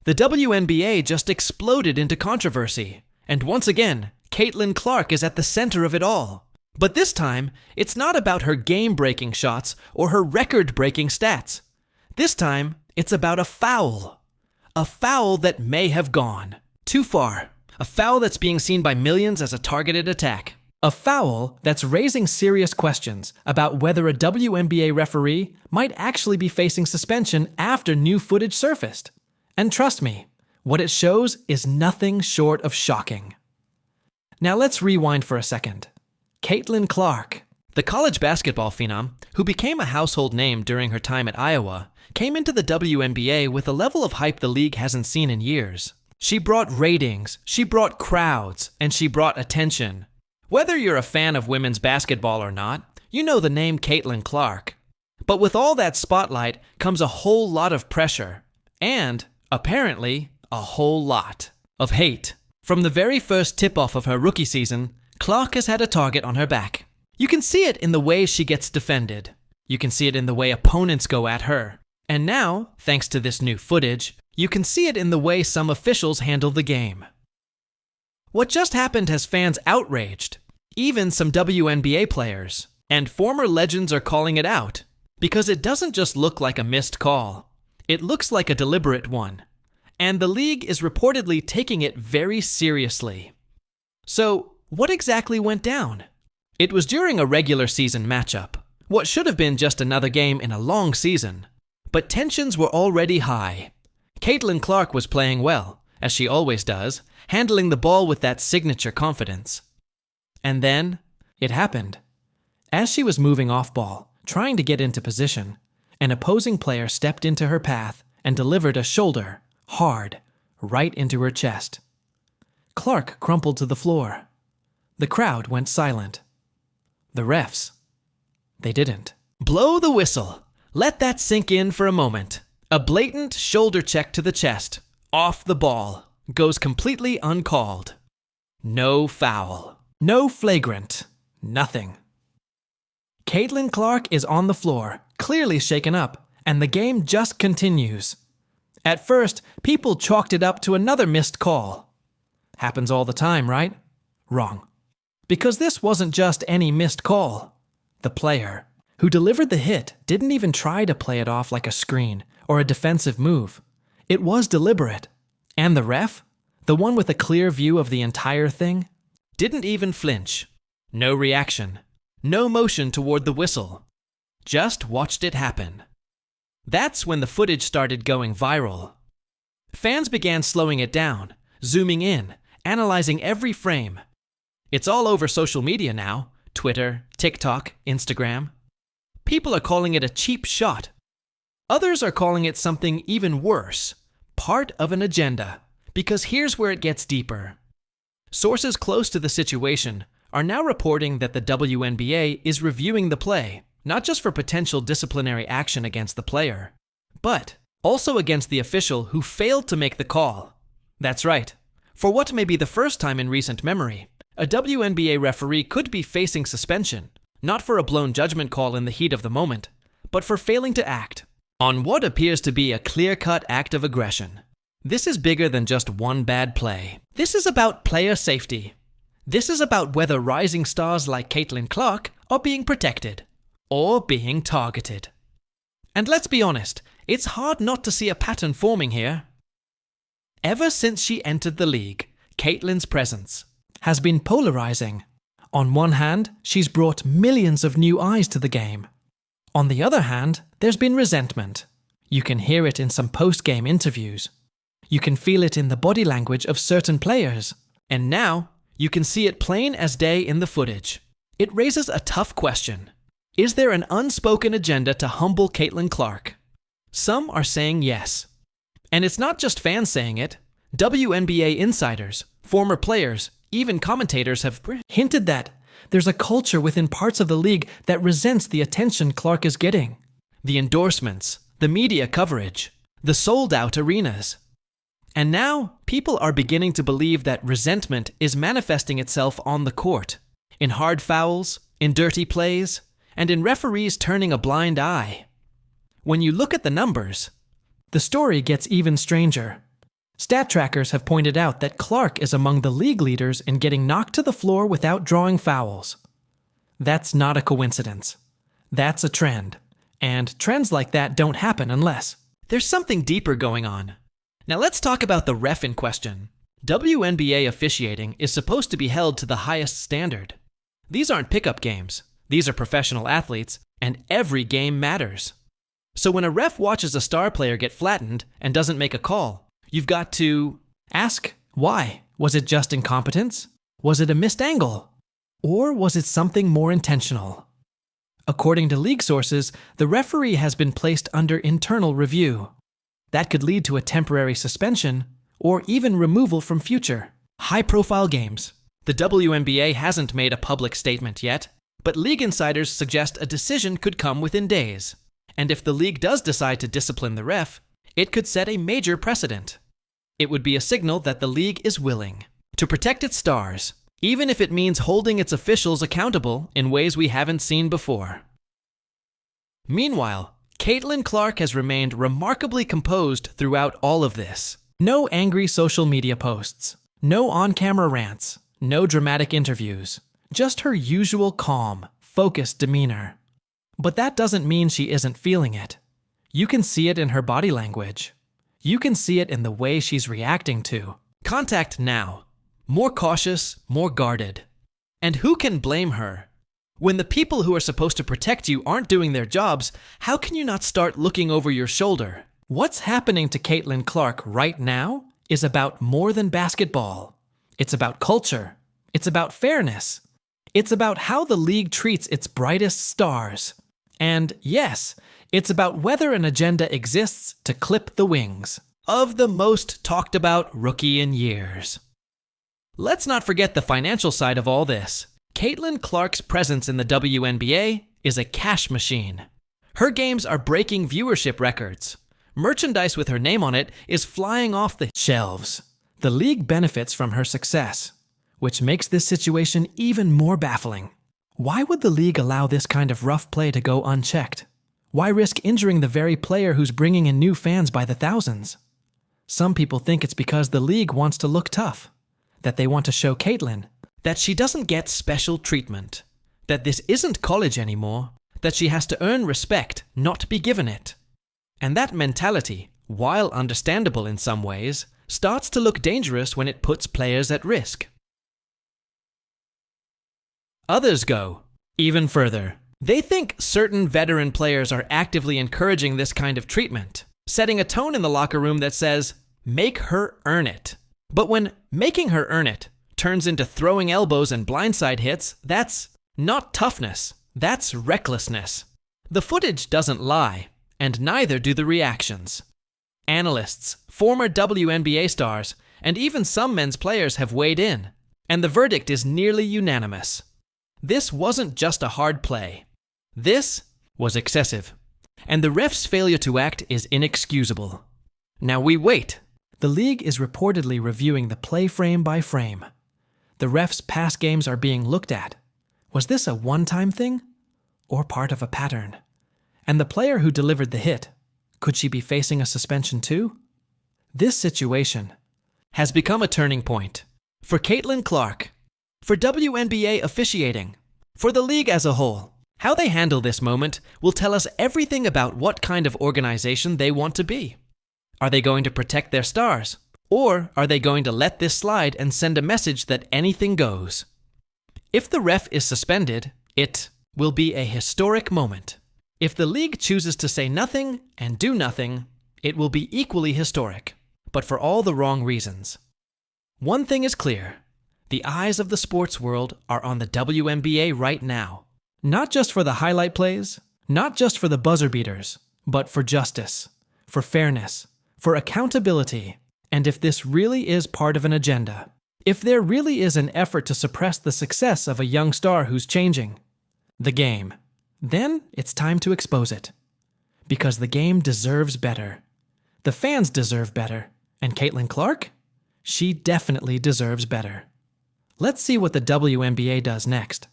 The WNBA just exploded into controversy, and once again, Caitlin Clark is at the center of it all. But this time, it's not about her game-breaking shots or her record-breaking stats. This time, it's about a foul. A foul that may have gone too far. A foul that's being seen by millions as a targeted attack. A foul that's raising serious questions about whether a WNBA referee might actually be facing suspension after new footage surfaced. And trust me, what it shows is nothing short of shocking. Now let's rewind for a second. Caitlin Clark, the college basketball phenom who became a household name during her time at Iowa, came into the WNBA with a level of hype the league hasn't seen in years. She brought ratings, she brought crowds, and she brought attention. Whether you're a fan of women's basketball or not, you know the name Caitlin Clark. But with all that spotlight comes a whole lot of pressure, and, apparently, a whole lot of hate. From the very first tip-off of her rookie season, Clark has had a target on her back. You can see it in the way she gets defended. You can see it in the way opponents go at her. And now, thanks to this new footage, you can see it in the way some officials handle the game. What just happened has fans outraged, even some WNBA players, and former legends are calling it out, because it doesn't just look like a missed call. It looks like a deliberate one, and the league is reportedly taking it very seriously. So, what exactly went down? It was during a regular season matchup, what should have been just another game in a long season, but tensions were already high. Caitlin Clark was playing well, as she always does, handling the ball with that signature confidence. And then, it happened. As she was moving off ball, trying to get into position, an opposing player stepped into her path and delivered a shoulder, hard, right into her chest. Clark crumpled to the floor. The crowd went silent. The refs, they didn't. Blow the whistle. Let that sink in for a moment. A blatant shoulder check to the chest, off the ball, goes completely uncalled. No foul. No flagrant. Nothing. Caitlin Clark is on the floor, clearly shaken up, and the game just continues. At first, people chalked it up to another missed call. Happens all the time, right? Wrong. Because this wasn't just any missed call. The player who delivered the hit didn't even try to play it off like a screen or a defensive move. It was deliberate. And the ref, the one with a clear view of the entire thing, didn't even flinch. No reaction. No motion toward the whistle. Just watched it happen. That's when the footage started going viral. Fans began slowing it down, zooming in, analyzing every frame. It's all over social media now, Twitter, TikTok, Instagram. People are calling it a cheap shot. Others are calling it something even worse, part of an agenda. Because here's where it gets deeper. Sources close to the situation are now reporting that the WNBA is reviewing the play, not just for potential disciplinary action against the player, but also against the official who failed to make the call. That's right. For what may be the first time in recent memory, a WNBA referee could be facing suspension, not for a blown judgment call in the heat of the moment, but for failing to act on what appears to be a clear-cut act of aggression. This is bigger than just one bad play. This is about player safety. This is about whether rising stars like Caitlin Clark are being protected or being targeted. And let's be honest, it's hard not to see a pattern forming here. Ever since she entered the league, Caitlin's presence has been polarizing. On one hand, she's brought millions of new eyes to the game. On the other hand, there's been resentment. You can hear it in some post-game interviews. You can feel it in the body language of certain players. And now, you can see it plain as day in the footage. It raises a tough question. Is there an unspoken agenda to humble Caitlin Clark? Some are saying yes. And it's not just fans saying it. WNBA insiders, former players, even commentators have hinted that there's a culture within parts of the league that resents the attention Clark is getting. The endorsements, the media coverage, the sold-out arenas. And now, people are beginning to believe that resentment is manifesting itself on the court, in hard fouls, in dirty plays, and in referees turning a blind eye. When you look at the numbers, the story gets even stranger. Stat trackers have pointed out that Clark is among the league leaders in getting knocked to the floor without drawing fouls. That's not a coincidence. That's a trend. And trends like that don't happen unless there's something deeper going on. Now let's talk about the ref in question. WNBA officiating is supposed to be held to the highest standard. These aren't pickup games. These are professional athletes, and every game matters. So when a ref watches a star player get flattened and doesn't make a call, you've got to ask why. Was it just incompetence? Was it a missed angle? Or was it something more intentional? According to league sources, the referee has been placed under internal review. That could lead to a temporary suspension or even removal from future high-profile games. The WNBA hasn't made a public statement yet, but league insiders suggest a decision could come within days. And if the league does decide to discipline the ref, it could set a major precedent. It would be a signal that the league is willing to protect its stars, even if it means holding its officials accountable in ways we haven't seen before. Meanwhile, Caitlin Clark has remained remarkably composed throughout all of this. No angry social media posts, no on-camera rants, no dramatic interviews, just her usual calm, focused demeanor. But that doesn't mean she isn't feeling it. You can see it in her body language. You can see it in the way she's reacting to contact now. More cautious, more guarded. And who can blame her? When the people who are supposed to protect you aren't doing their jobs, how can you not start looking over your shoulder? What's happening to Caitlin Clark right now is about more than basketball. It's about culture. It's about fairness. It's about how the league treats its brightest stars. And yes, it's about whether an agenda exists to clip the wings of the most talked about rookie in years. Let's not forget the financial side of all this. Caitlin Clark's presence in the WNBA is a cash machine. Her games are breaking viewership records. Merchandise with her name on it is flying off the shelves. The league benefits from her success, which makes this situation even more baffling. Why would the league allow this kind of rough play to go unchecked? Why risk injuring the very player who's bringing in new fans by the thousands? Some people think it's because the league wants to look tough, that they want to show Caitlin that she doesn't get special treatment, that this isn't college anymore, that she has to earn respect, not be given it. And that mentality, while understandable in some ways, starts to look dangerous when it puts players at risk. Others go even further. They think certain veteran players are actively encouraging this kind of treatment, setting a tone in the locker room that says, make her earn it. But when making her earn it turns into throwing elbows and blindside hits, that's not toughness, that's recklessness. The footage doesn't lie, and neither do the reactions. Analysts, former WNBA stars, and even some men's players have weighed in, and the verdict is nearly unanimous. This wasn't just a hard play. This was excessive, and the ref's failure to act is inexcusable. Now we wait. The league is reportedly reviewing the play frame by frame. The ref's past games are being looked at. Was this a one-time thing, or part of a pattern? And the player who delivered the hit, could she be facing a suspension too? This situation has become a turning point for Caitlin Clark, for WNBA officiating, for the league as a whole. How they handle this moment will tell us everything about what kind of organization they want to be. Are they going to protect their stars? Or are they going to let this slide and send a message that anything goes? If the ref is suspended, it will be a historic moment. If the league chooses to say nothing and do nothing, it will be equally historic, but for all the wrong reasons. One thing is clear. The eyes of the sports world are on the WNBA right now. Not just for the highlight plays, not just for the buzzer beaters, but for justice, for fairness, for accountability, and if this really is part of an agenda. If there really is an effort to suppress the success of a young star who's changing the game, then it's time to expose it. Because the game deserves better. The fans deserve better. And Caitlin Clark? She definitely deserves better. Let's see what the WNBA does next.